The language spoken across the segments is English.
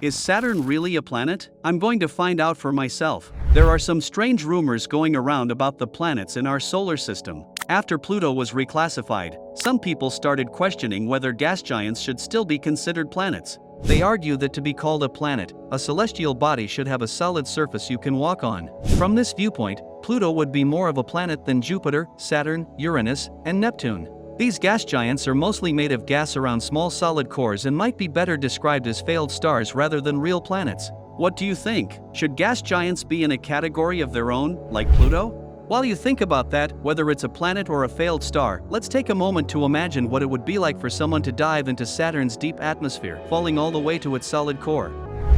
Is Saturn really a planet? I'm going to find out for myself. There are some strange rumors going around about the planets in our solar system. After Pluto was reclassified, some people started questioning whether gas giants should still be considered planets. They argue that to be called a planet, a celestial body should have a solid surface you can walk on. From this viewpoint, Pluto would be more of a planet than Jupiter, Saturn, Uranus, and Neptune. These gas giants are mostly made of gas around small solid cores and might be better described as failed stars rather than real planets. What do you think? Should gas giants be in a category of their own, like Pluto? While you think about that, whether it's a planet or a failed star, let's take a moment to imagine what it would be like for someone to dive into Saturn's deep atmosphere, falling all the way to its solid core.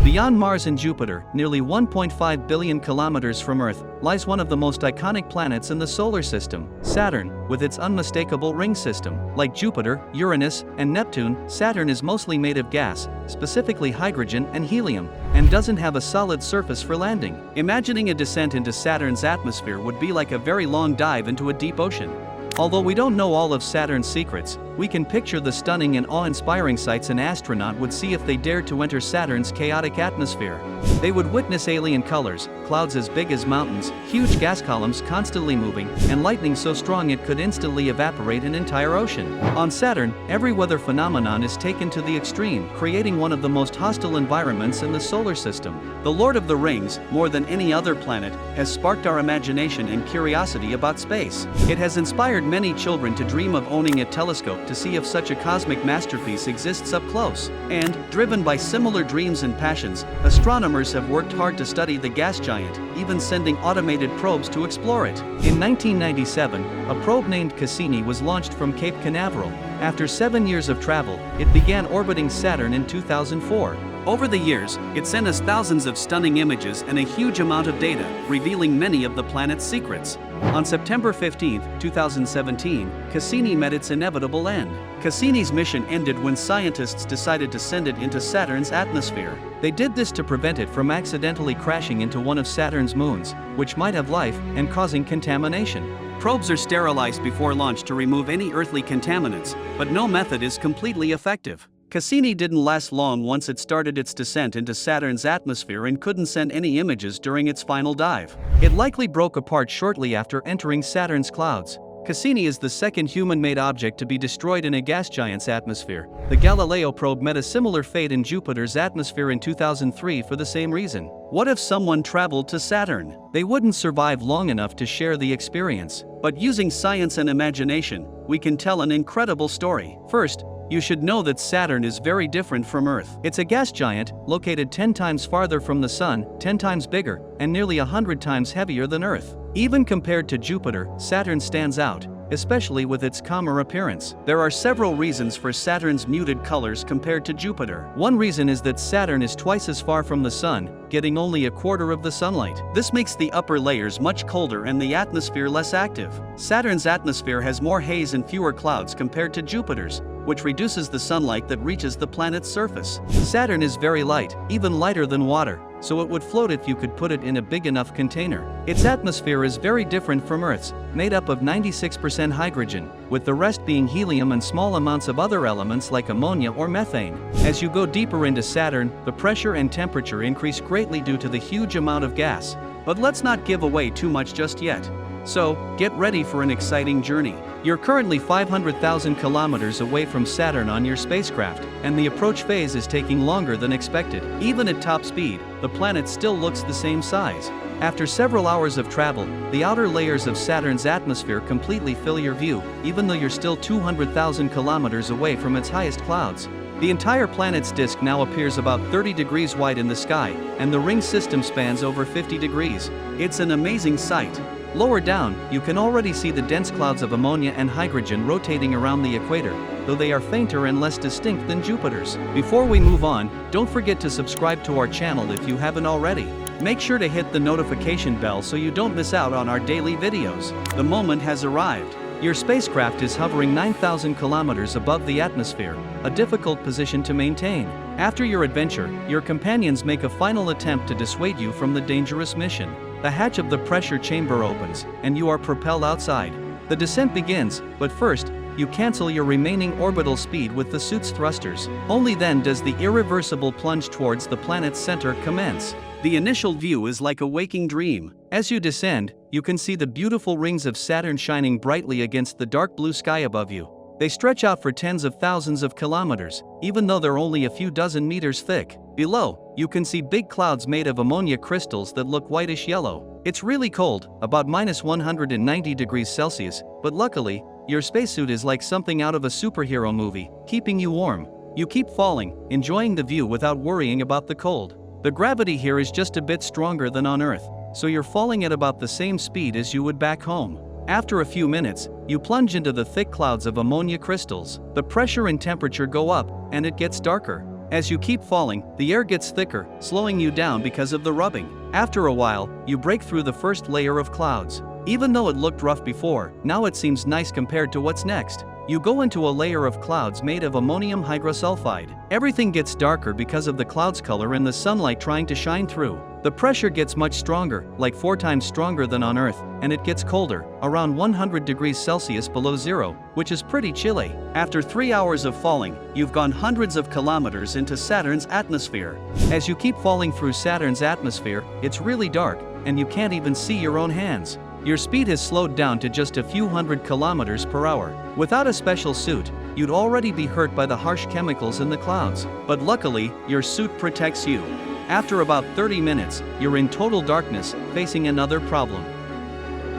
Beyond Mars and Jupiter, nearly 1.5 billion kilometers from Earth, lies one of the most iconic planets in the solar system, Saturn, with its unmistakable ring system. Like Jupiter, Uranus, and Neptune, Saturn is mostly made of gas, specifically hydrogen and helium, and doesn't have a solid surface for landing. Imagining a descent into Saturn's atmosphere would be like a very long dive into a deep ocean. Although we don't know all of Saturn's secrets, we can picture the stunning and awe-inspiring sights an astronaut would see if they dared to enter Saturn's chaotic atmosphere. They would witness alien colors, clouds as big as mountains, huge gas columns constantly moving, and lightning so strong it could instantly evaporate an entire ocean. On Saturn, every weather phenomenon is taken to the extreme, creating one of the most hostile environments in the solar system. The Lord of the Rings, more than any other planet, has sparked our imagination and curiosity about space. It has inspired many children to dream of owning a telescope to see if such a cosmic masterpiece exists up close. And, driven by similar dreams and passions, astronomers have worked hard to study the gas giant, even sending automated probes to explore it. In 1997, a probe named Cassini was launched from Cape Canaveral. After 7 years of travel, it began orbiting Saturn in 2004. Over the years, it sent us thousands of stunning images and a huge amount of data, revealing many of the planet's secrets. On September 15, 2017, Cassini met its inevitable end. Cassini's mission ended when scientists decided to send it into Saturn's atmosphere. They did this to prevent it from accidentally crashing into one of Saturn's moons, which might have life, and causing contamination. Probes are sterilized before launch to remove any earthly contaminants, but no method is completely effective. Cassini didn't last long once it started its descent into Saturn's atmosphere and couldn't send any images during its final dive. It likely broke apart shortly after entering Saturn's clouds. Cassini is the second human-made object to be destroyed in a gas giant's atmosphere. The Galileo probe met a similar fate in Jupiter's atmosphere in 2003 for the same reason. What if someone traveled to Saturn? They wouldn't survive long enough to share the experience. But using science and imagination, we can tell an incredible story. First, you should know that Saturn is very different from Earth. It's a gas giant, located 10 times farther from the Sun, 10 times bigger, and nearly 100 times heavier than Earth. Even compared to Jupiter, Saturn stands out, especially with its calmer appearance. There are several reasons for Saturn's muted colors compared to Jupiter. One reason is that Saturn is twice as far from the Sun, getting only a quarter of the sunlight. This makes the upper layers much colder and the atmosphere less active. Saturn's atmosphere has more haze and fewer clouds compared to Jupiter's, which reduces the sunlight that reaches the planet's surface. Saturn is very light, even lighter than water, so it would float if you could put it in a big enough container. Its atmosphere is very different from Earth's, made up of 96% hydrogen, with the rest being helium and small amounts of other elements like ammonia or methane. As you go deeper into Saturn, the pressure and temperature increase greatly due to the huge amount of gas. But let's not give away too much just yet. So, get ready for an exciting journey. You're currently 500,000 kilometers away from Saturn on your spacecraft, and the approach phase is taking longer than expected. Even at top speed, the planet still looks the same size. After several hours of travel, the outer layers of Saturn's atmosphere completely fill your view, even though you're still 200,000 kilometers away from its highest clouds. The entire planet's disk now appears about 30 degrees wide in the sky, and the ring system spans over 50 degrees. It's an amazing sight. Lower down, you can already see the dense clouds of ammonia and hydrogen rotating around the equator, though they are fainter and less distinct than Jupiter's. Before we move on, don't forget to subscribe to our channel if you haven't already. Make sure to hit the notification bell so you don't miss out on our daily videos. The moment has arrived. Your spacecraft is hovering 9,000 kilometers above the atmosphere, a difficult position to maintain. After your adventure, your companions make a final attempt to dissuade you from the dangerous mission. The hatch of the pressure chamber opens, and you are propelled outside. The descent begins, but first, you cancel your remaining orbital speed with the suit's thrusters. Only then does the irreversible plunge towards the planet's center commence. The initial view is like a waking dream. As you descend, you can see the beautiful rings of Saturn shining brightly against the dark blue sky above you. They stretch out for tens of thousands of kilometers, even though they're only a few dozen meters thick. Below, you can see big clouds made of ammonia crystals that look whitish yellow. It's really cold, about -190 degrees Celsius, but luckily, your spacesuit is like something out of a superhero movie, keeping you warm. You keep falling, enjoying the view without worrying about the cold. The gravity here is just a bit stronger than on Earth, so you're falling at about the same speed as you would back home. After a few minutes, you plunge into the thick clouds of ammonia crystals. The pressure and temperature go up, and it gets darker. As you keep falling, the air gets thicker, slowing you down because of the rubbing. After a while, you break through the first layer of clouds. Even though it looked rough before, now it seems nice compared to what's next. You go into a layer of clouds made of ammonium hydrosulfide. Everything gets darker because of the cloud's color and the sunlight trying to shine through. The pressure gets much stronger, like 4 times stronger than on Earth, and it gets colder, around 100 degrees Celsius below zero, which is pretty chilly. After 3 hours of falling, you've gone hundreds of kilometers into Saturn's atmosphere. As you keep falling through Saturn's atmosphere, it's really dark, and you can't even see your own hands. Your speed has slowed down to just a few hundred kilometers per hour. Without a special suit, you'd already be hurt by the harsh chemicals in the clouds. But luckily, your suit protects you. After about 30 minutes, you're in total darkness, facing another problem.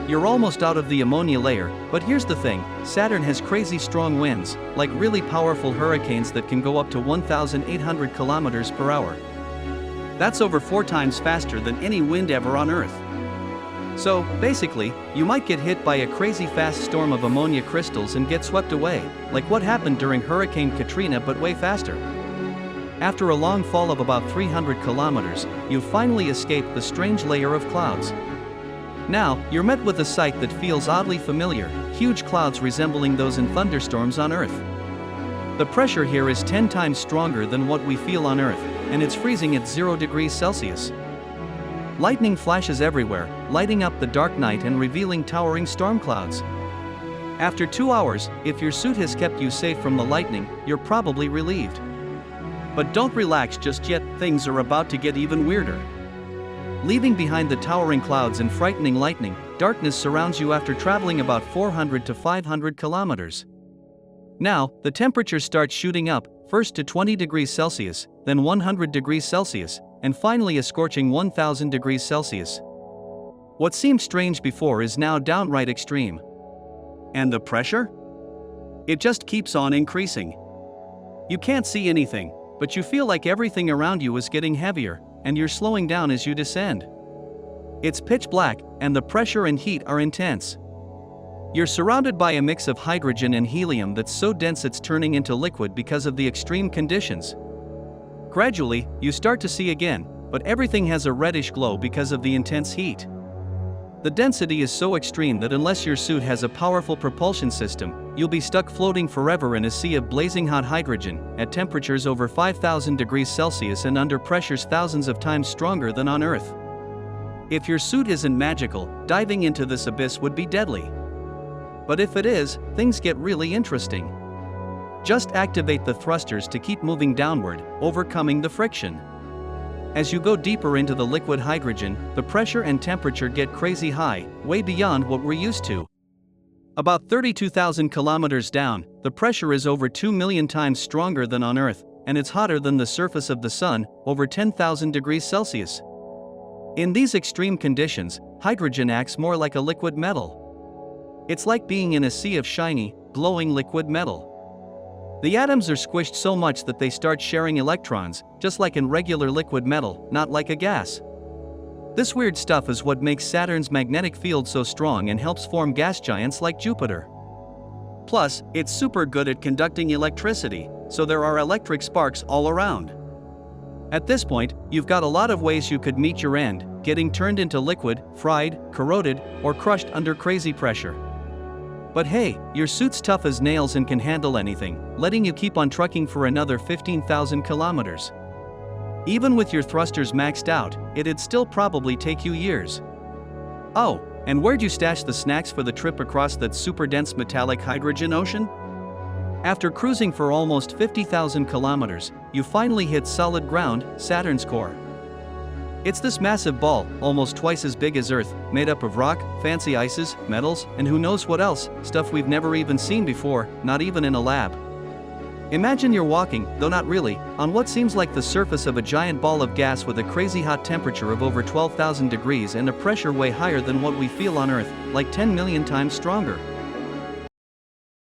You're almost out of the ammonia layer, but here's the thing, Saturn has crazy strong winds, like really powerful hurricanes that can go up to 1,800 kilometers per hour. That's over 4 times faster than any wind ever on Earth. So, basically, you might get hit by a crazy fast storm of ammonia crystals and get swept away, like what happened during Hurricane Katrina but way faster. After a long fall of about 300 kilometers, you finally escape the strange layer of clouds. Now, you're met with a sight that feels oddly familiar, huge clouds resembling those in thunderstorms on Earth. The pressure here is 10 times stronger than what we feel on Earth, and it's freezing at 0 degrees Celsius. Lightning flashes everywhere, lighting up the dark night and revealing towering storm clouds. After 2 hours, if your suit has kept you safe from the lightning, you're probably relieved. But don't relax just yet, things are about to get even weirder. Leaving behind the towering clouds and frightening lightning, darkness surrounds you after traveling about 400 to 500 kilometers. Now, the temperature starts shooting up, first to 20 degrees Celsius, then 100 degrees Celsius, and finally a scorching 1000 degrees Celsius. What seemed strange before is now downright extreme. And the pressure? It just keeps on increasing. You can't see anything, but you feel like everything around you is getting heavier, and you're slowing down as you descend. It's pitch black, and the pressure and heat are intense. You're surrounded by a mix of hydrogen and helium that's so dense it's turning into liquid because of the extreme conditions. Gradually, you start to see again, but everything has a reddish glow because of the intense heat. The density is so extreme that unless your suit has a powerful propulsion system, you'll be stuck floating forever in a sea of blazing hot hydrogen, at temperatures over 5,000 degrees Celsius and under pressures thousands of times stronger than on Earth. If your suit isn't magical, diving into this abyss would be deadly. But if it is, things get really interesting. Just activate the thrusters to keep moving downward, overcoming the friction. As you go deeper into the liquid hydrogen, the pressure and temperature get crazy high, way beyond what we're used to. About 32,000 kilometers down, the pressure is over 2 million times stronger than on Earth, and it's hotter than the surface of the sun, over 10,000 degrees Celsius. In these extreme conditions, hydrogen acts more like a liquid metal. It's like being in a sea of shiny, glowing liquid metal. The atoms are squished so much that they start sharing electrons, just like in regular liquid metal, not like a gas. This weird stuff is what makes Saturn's magnetic field so strong and helps form gas giants like Jupiter. Plus, it's super good at conducting electricity, so there are electric sparks all around. At this point, you've got a lot of ways you could meet your end, getting turned into liquid, fried, corroded, or crushed under crazy pressure. But hey, your suit's tough as nails and can handle anything, letting you keep on trucking for another 15,000 kilometers. Even with your thrusters maxed out, it'd still probably take you years. Oh, and where'd you stash the snacks for the trip across that super dense metallic hydrogen ocean? After cruising for almost 50,000 kilometers, you finally hit solid ground, Saturn's core. It's this massive ball, almost twice as big as Earth, made up of rock, fancy ices, metals, and who knows what else, stuff we've never even seen before, not even in a lab. Imagine you're walking, though not really, on what seems like the surface of a giant ball of gas with a crazy hot temperature of over 12,000 degrees and a pressure way higher than what we feel on Earth, like 10 million times stronger.